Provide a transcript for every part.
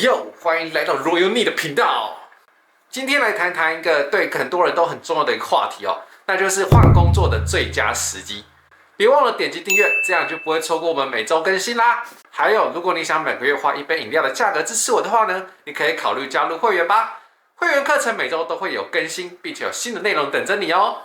哟，欢迎来到 Royal Me 的频道。今天来谈谈一个对很多人都很重要的一个话题哦，那就是换工作的最佳时机。别忘了点击订阅，这样就不会错过我们每周更新啦。还有，如果你想每个月花一杯饮料的价格支持我的话呢，你可以考虑加入会员吧。会员课程每周都会有更新，并且有新的内容等着你哦。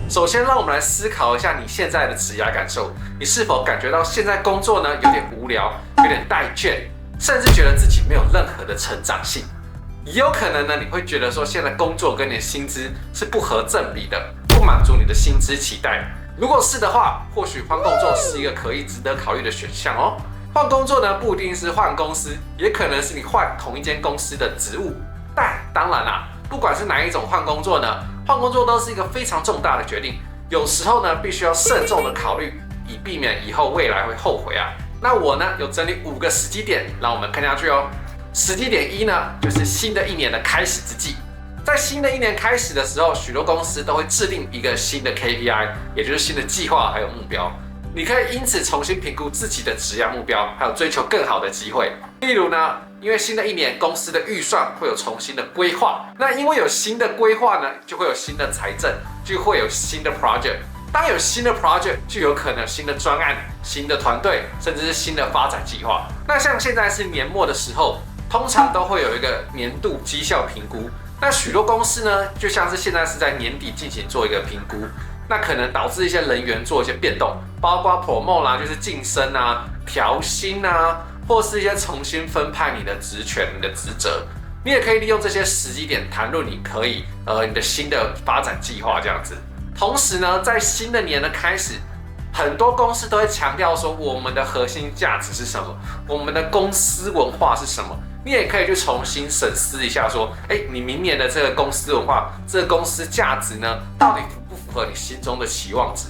首先，让我们来思考一下你现在的职涯感受。你是否感觉到现在工作呢有点无聊，有点怠倦，甚至觉得自己没有任何的成长性？也有可能呢，你会觉得说现在工作跟你的薪资是不合正比的，不满足你的薪资期待。如果是的话，或许换工作是一个可以值得考虑的选项哦。换工作呢，不一定是换公司，也可能是你换同一间公司的职务。但当然啦，不管是哪一种换工作呢，换工作都是一个非常重大的决定，有时候呢必须要慎重的考虑，以避免以后未来会后悔啊。那我呢有整理5个时机点，让我们看下去哦。时机点1呢，就是新的一年的开始之际。在新的一年开始的时候，许多公司都会制定一个新的 KPI， 也就是新的计划还有目标。你可以因此重新评估自己的职业目标，还有追求更好的机会。例如呢，因为新的一年公司的预算会有重新的规划，那因为有新的规划呢，就会有新的财政，就会有新的 project。当有新的 project， 就有可能有新的专案、新的团队，甚至是新的发展计划。那像现在是年末的时候，通常都会有一个年度绩效评估。那许多公司呢，就像是现在是在年底进行做一个评估，那可能导致一些人员做一些变动，包括 promote 啦，就是晋升啊、调薪啊，或是一些重新分派你的职权、你的职责。你也可以利用这些时机点谈论你可以你的新的发展计划这样子。同时呢，在新的年的开始，很多公司都会强调说我们的核心价值是什么，我们的公司文化是什么。你也可以去重新审视一下，说，你明年的这个公司文化、这个公司价值呢，到底符不符合你心中的期望值？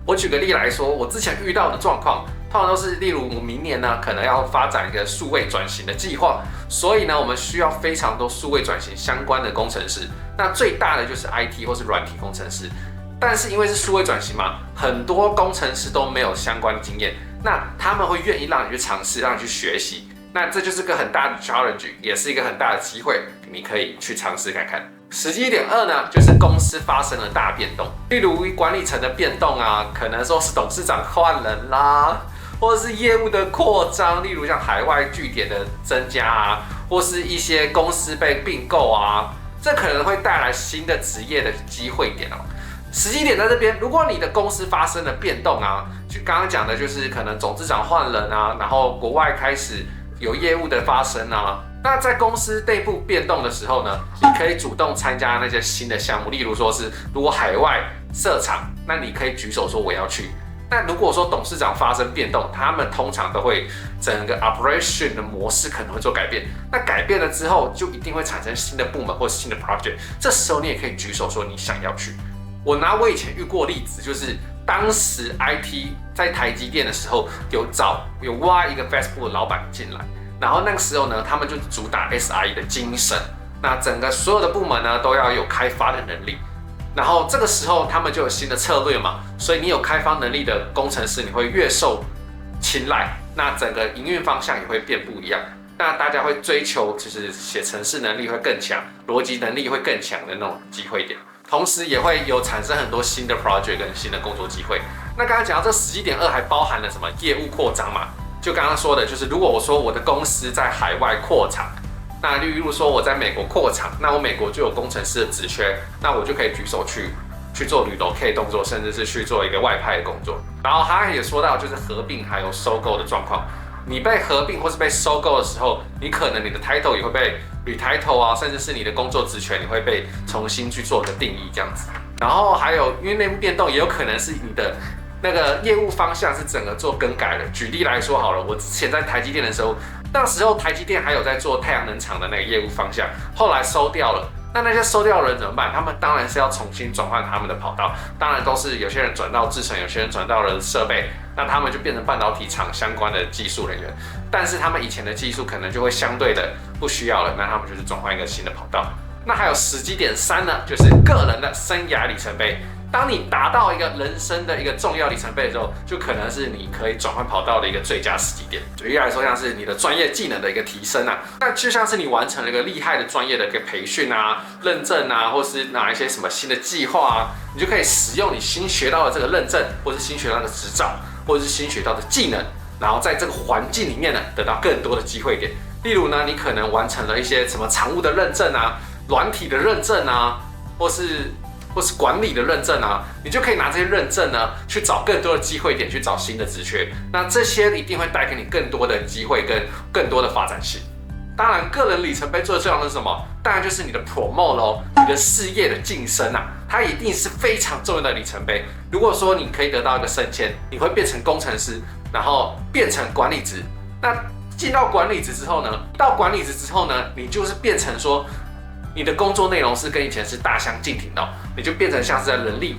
我举个例来说，我之前遇到的状况，通常都是，例如我明年呢，可能要发展一个数位转型的计划，所以呢，我们需要非常多数位转型相关的工程师。那最大的就是 IT 或是软体工程师，但是因为是数位转型嘛，很多工程师都没有相关的经验，那他们会愿意让你去尝试，让你去学习。那这就是个很大的 challenge， 也是一个很大的机会，你可以去尝试看看。时机点2呢，就是公司发生了大变动，例如管理层的变动啊，可能说是董事长换人啦，或者是业务的扩张，例如像海外据点的增加啊，或是一些公司被并购啊，这可能会带来新的职业的机会点哦。时机点在这边，如果你的公司发生了变动啊，就刚刚讲的就是可能董事长换人啊，然后国外开始有业务的发生啊，那在公司内部变动的时候呢，你可以主动参加那些新的项目，例如说是如果海外设厂，那你可以举手说我要去。那如果说董事长发生变动，他们通常都会整个 operation 的模式可能会做改变，那改变了之后就一定会产生新的部门或新的 project， 这时候你也可以举手说你想要去。我拿我以前遇过的例子，就是当时 IT 在台积电的时候有挖一个 Facebook 的老板进来，然后那个时候呢，他们就主打 SRE 的精神，那整个所有的部门呢都要有开发的能力，然后这个时候他们就有新的策略嘛，所以你有开发能力的工程师，你会越受青睐，那整个营运方向也会变不一样，那大家会追求就是写程式能力会更强，逻辑能力会更强的那种机会点。同时也会有产生很多新的 project 跟新的工作机会。那刚刚讲到这时机点2还包含了什么业务扩张嘛？就刚刚说的，就是如果我说我的公司在海外扩厂，那例如说我在美国扩厂，那我美国就有工程师的职缺，那我就可以举手去做relocate动作，甚至是去做一个外派的工作。然后他也说到就是合并还有收购的状况。你被合并或是被收购的时候，你可能你的 title 也会被 retitle 啊，甚至是你的工作职权也会被重新去做个定义这样子。然后还有，因为内部变动，也有可能是你的那个业务方向是整个做更改了。举例来说好了，我之前在台积电的时候，那时候台积电还有在做太阳能厂的那个业务方向，后来收掉了。那些收掉的人怎么办？他们当然是要重新转换他们的跑道，当然都是有些人转到制程，有些人转到了设备，那他们就变成半导体厂相关的技术人员，但是他们以前的技术可能就会相对的不需要了，那他们就是转换一个新的跑道。那还有时机点3呢，就是个人的生涯里程碑，当你达到一个人生的一个重要里程碑的时候，就可能是你可以转换跑道的一个最佳时机点。举例来说，像是你的专业技能的一个提升啊，那就像是你完成了一个厉害的专业的一个培训啊、认证啊，或是拿一些什么新的计划啊，你就可以使用你新学到的这个认证，或是新学到的执照，或者是新学到的技能，然后在这个环境里面呢，得到更多的机会点。例如呢，你可能完成了一些什么常务的认证啊、软体的认证啊，或是管理的认证啊，你就可以拿这些认证呢，去找更多的机会点，去找新的职缺。那这些一定会带给你更多的机会跟更多的发展性。当然，个人里程碑最重要的是什么？当然就是你的 promote 咯，你的事业的晋升啊，它一定是非常重要的里程碑。如果说你可以得到一个升迁，你会变成工程师，然后变成管理职，那进到管理职之后呢，你就是变成说，你的工作内容是跟以前是大相径庭的哦，你就变成像是在人力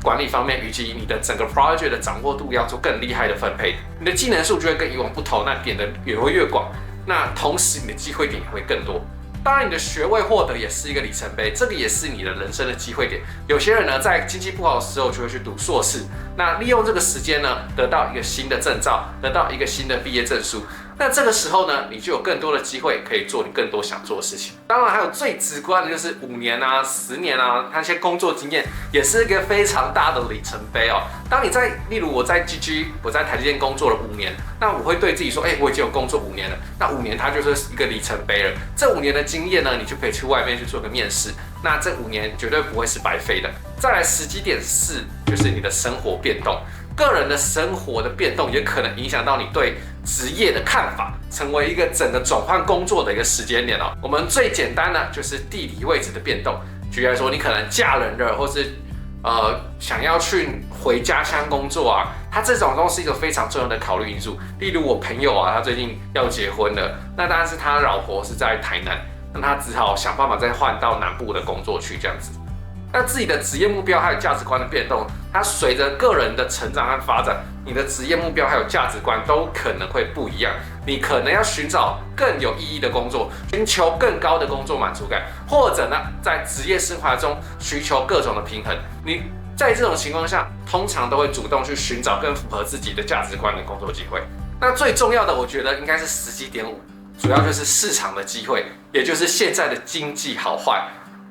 管理方面，以及你的整个 project 的掌握度要做更厉害的分配，你的技能数就会跟以往不同，那点的也会越广，那同时你的机会点也会更多。当然，你的学位获得也是一个里程碑，这个也是你的人生的机会点。有些人呢，在经济不好的时候就会去读硕士，那利用这个时间呢，得到一个新的证照，得到一个新的毕业证书。那这个时候呢，你就有更多的机会可以做你更多想做的事情。当然，还有最直观的就是5年啊、10年啊，那些工作经验也是一个非常大的里程碑哦。当你例如我在 GG， 我在台积电工作了5年，那我会对自己说，我已经有工作5年了，那5年它就是一个里程碑了。这5年的经验呢，你就可以去外面去做个面试，那这5年绝对不会是白费的。再来时机点4，就是你的生活变动。个人的生活的变动也可能影响到你对职业的看法，成为一个整个转换工作的一个时间点哦。我们最简单的就是地理位置的变动，举例来说，你可能嫁人了，或是想要去回家乡工作啊，它这种都是一个非常重要的考虑因素。例如我朋友啊，他最近要结婚了，那当然是他老婆是在台南，那他只好想办法再换到南部的工作去这样子。那自己的职业目标还有价值观的变动，它随着个人的成长和发展，你的职业目标还有价值观都可能会不一样。你可能要寻找更有意义的工作，寻求更高的工作满足感，或者呢，在职业生涯中寻求各种的平衡。你在这种情况下，通常都会主动去寻找更符合自己的价值观的工作机会。那最重要的，我觉得应该是时机点5，主要就是市场的机会，也就是现在的经济好坏。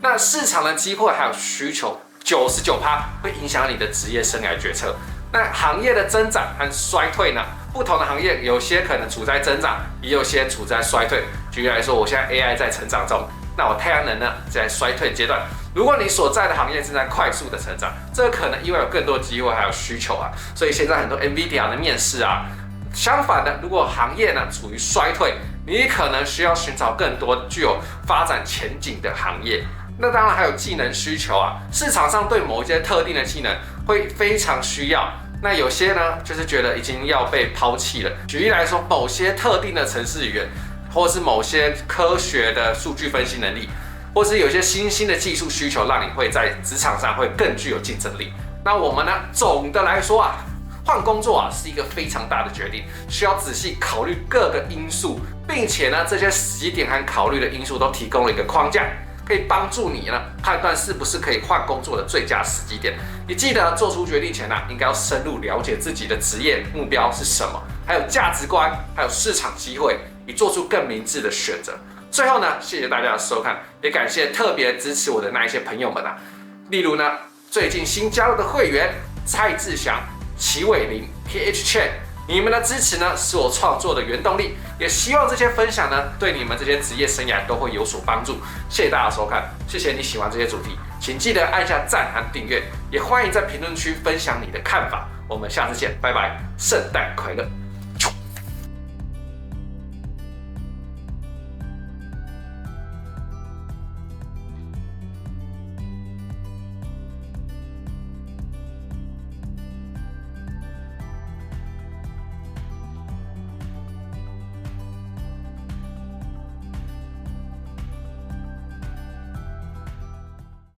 那市场的机会还有需求，99%会影响你的职业生涯决策。那行业的增长和衰退呢？不同的行业有些可能处在增长，也有些处在衰退。举例来说，我现在 AI 在成长中，那我太阳能呢在衰退阶段。如果你所在的行业正在快速的成长，这可能意味有更多机会还有需求啊。所以现在很多 NVIDIA 的面试啊，相反的，如果行业呢处于衰退，你可能需要寻找更多具有发展前景的行业。那当然还有技能需求啊，市场上对某一些特定的技能会非常需要，那有些呢就是觉得已经要被抛弃了。举例来说，某些特定的程式语言，或是某些科学的数据分析能力，或是有些新兴的技术需求，让你会在职场上会更具有竞争力。那我们呢，总的来说啊，换工作啊是一个非常大的决定，需要仔细考虑各个因素，并且呢，这些时机点和考虑的因素都提供了一个框架，可以帮助你呢判断是不是可以换工作的最佳时机点。你记得做出决定前呢，应该要深入了解自己的职业目标是什么，还有价值观，还有市场机会，以做出更明智的选择。最后呢，谢谢大家的收看，也感谢特别支持我的那一些朋友们啊，例如呢，最近新加入的会员蔡志祥、齐伟林、KH Chen。你们的支持呢，是我创作的原动力，也希望这些分享呢，对你们这些职业生涯都会有所帮助。谢谢大家收看，谢谢你喜欢这些主题，请记得按下赞和订阅，也欢迎在评论区分享你的看法。我们下次见，拜拜，圣诞快乐！